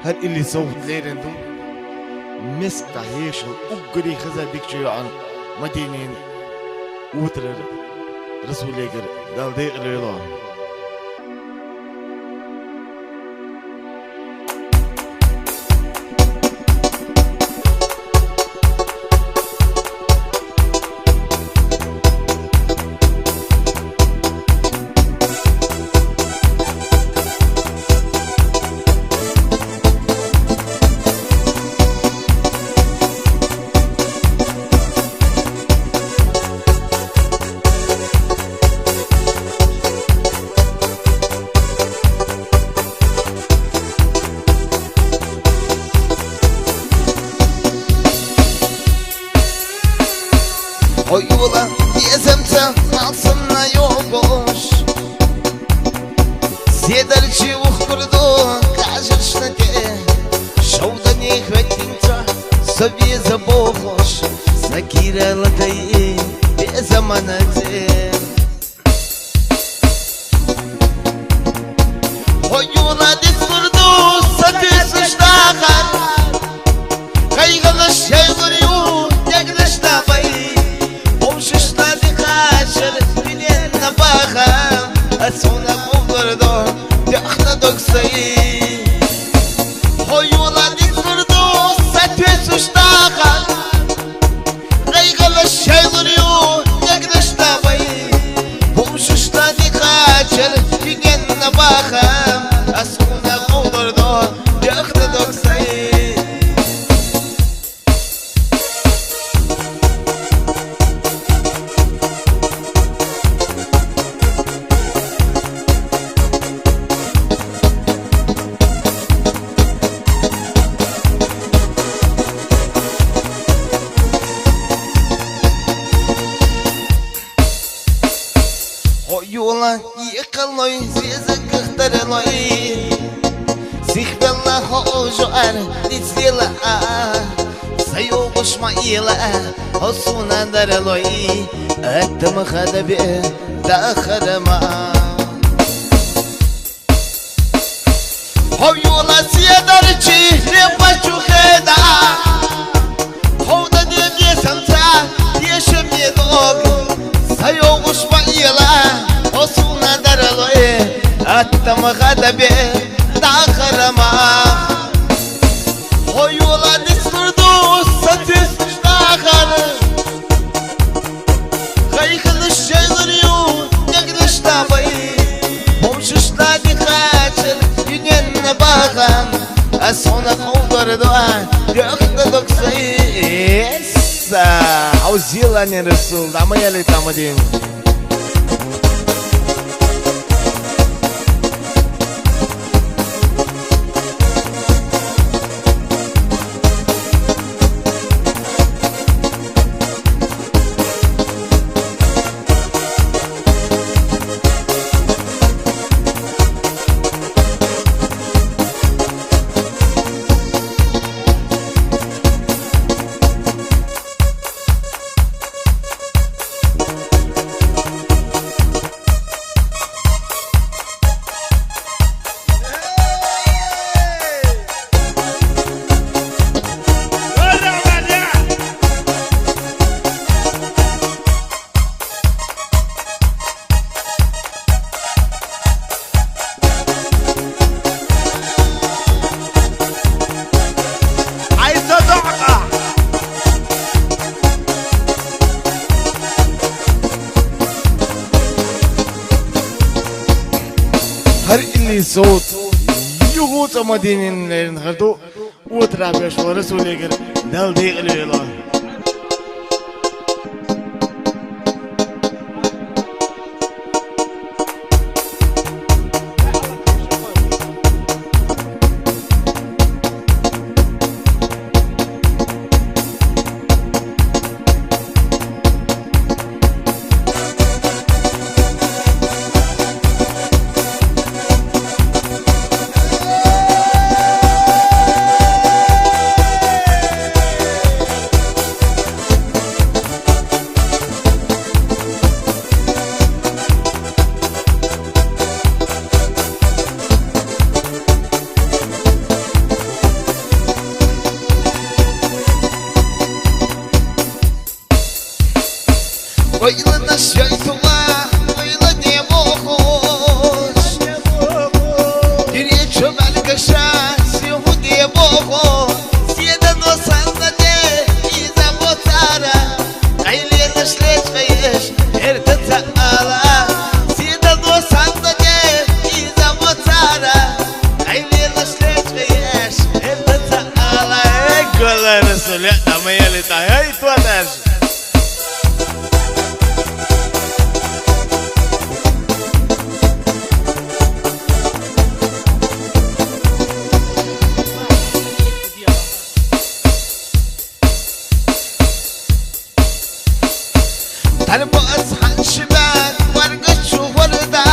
هل اللي صوت ليرندو مستحيش أجري خزا ديكشو عن مدينين وتر رسوليكر دال ديق الرضا Oyula diyezemte altına yokuş Sedarci uhkurdu кажешнате Шоуда не хватинца Соби забохош Сакира лакаи Безаманате Oyula diskurdu Satışıştahan Kaygılı şeyler yu Yagdışta bayı Помшишта дихашер, билен на баха, Асуна кувларду, яхна доксаи. Хоюла дикурду, сатвесуштаха, Рейгала шейлурю, ягнашта бай. Помшишта дихашер, билен на баха, Асуна кувларду, яхна доксаи. Yola yıkılıyor zizikhtırılıyor Sihbella hojoar dizila Sayoguşma ila Osuna darılıyor Attım khadabi dakharma Yola siyadarci repachu kheda Hoda diye samsa Yeşim yedog Sayoguşma ila Osuna daraloe Attım khadabi dakharma Hoyola diskurdu Satış dakhar Kayıklı şeyler yu Yagdışta bay Pomşuşta dikhaçır Yünyenine bakam Asona kovdardu Yakda doksayı Auzila ne Resul Damayali tamadim هر اللي صوت يغوت مدينين لين هردو وترابيش ورسوليكر دال ديق الولا Война шайтула, война не богош. Диречу малгаша, сегодня бого. Седа носан на де, и заботара. Айле нашлет вееш, эрта таала. Седа носан на де, и заботара. Айле нашлет вееш, эрта таала. Гола Расуля, там я летаю, ай, твоя. تربص حنشبان ورقش وردة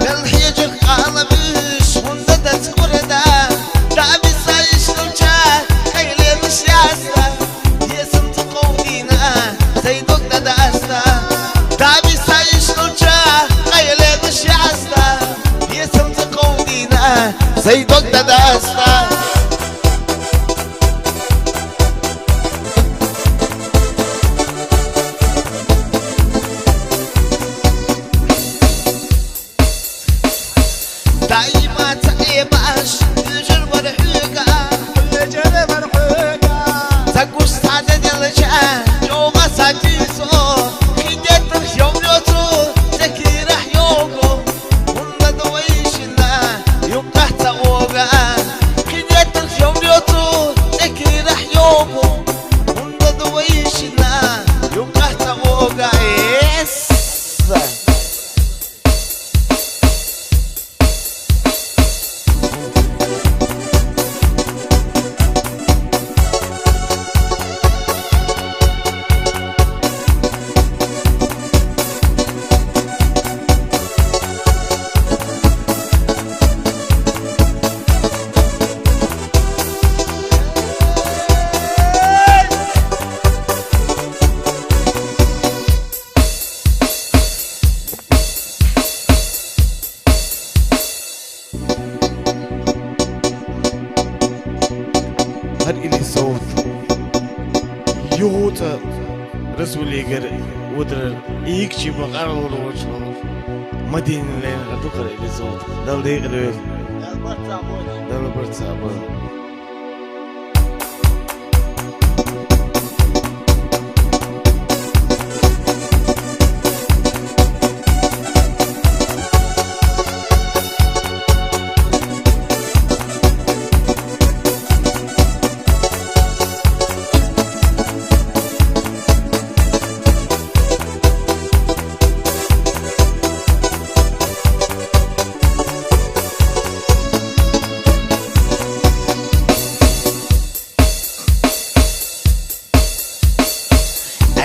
للحيج القالبش ونددت وردة دعبي سايش لوجه خيلي مش ياستا يسم تقودينا زيدوك دداستا دعبي سايش لوجه خيلي مش ياستا يسم تقودينا زيدوك دداستا دايما تعيباش الجرب الحوقة تقوش سعادة الجان جوغا ساجيسو خيدت اليوم يوتو تكي رح يوغو ونا دويشنا يبقى تاوغا خيدت اليوم يوتو تكي رح يوغو ونا دويشنا يبقى تاوغا يس هر إلي صوت يوتا رسولي غير ودر يكشي بقرر وروشو مدينة لين غدوكر إلي صوت دل ديق الويل دل برد صعبان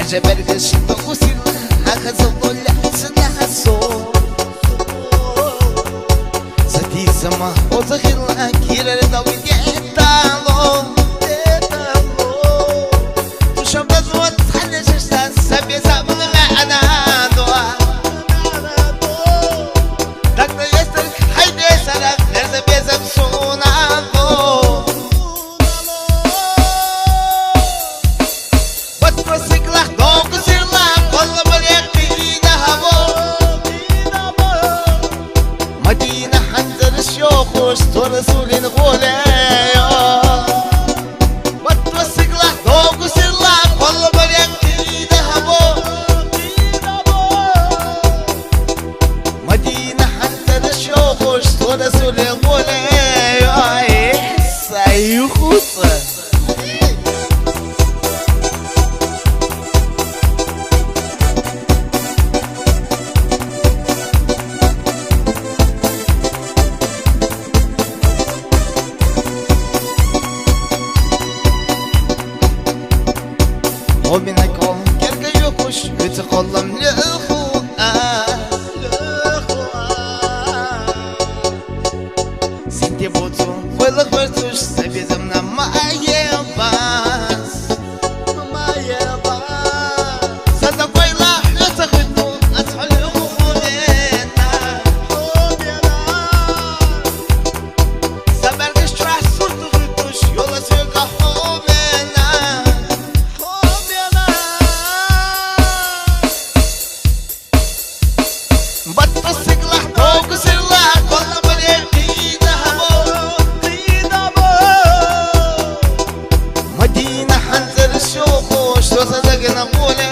جبل قشطة وسيلة أخذ الضلع سلاح الصوت ستي سما وزخير أكير الدوي يتالو تشبز وتحل ششتا سبي سابن معنا دوا دكتور يسترك حيدي سرق نرد بيزم سونا دو مدينة حنزل الشيوخ واشتو رسول الغولايا وتوسق له ذوق وسير له كل بريق ذهبو مدينة حنزل الشيوخ واشتو رسول الغولايا سيخوص ومنك كرك يخش يتقلم لأخوان سنتي بوتو ولا خبرتوش سبي زمنا ما يباس صدق ويلا يتخدو أسحل أخواننا سبرقش تراح صورتو غدوش يولا سيقا حومنا بطل سقلح توق سرلا كل بلدي ذهبوا مدينة حنزر الشوخوش تصدقنا قولي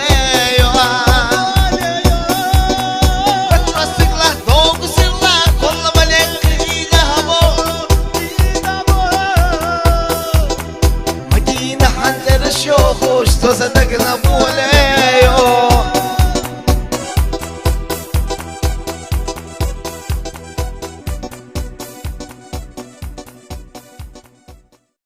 بطل سقلح توق سرلا كل بلدي ذهبوا مدينة حنزر الشوخوش تصدقنا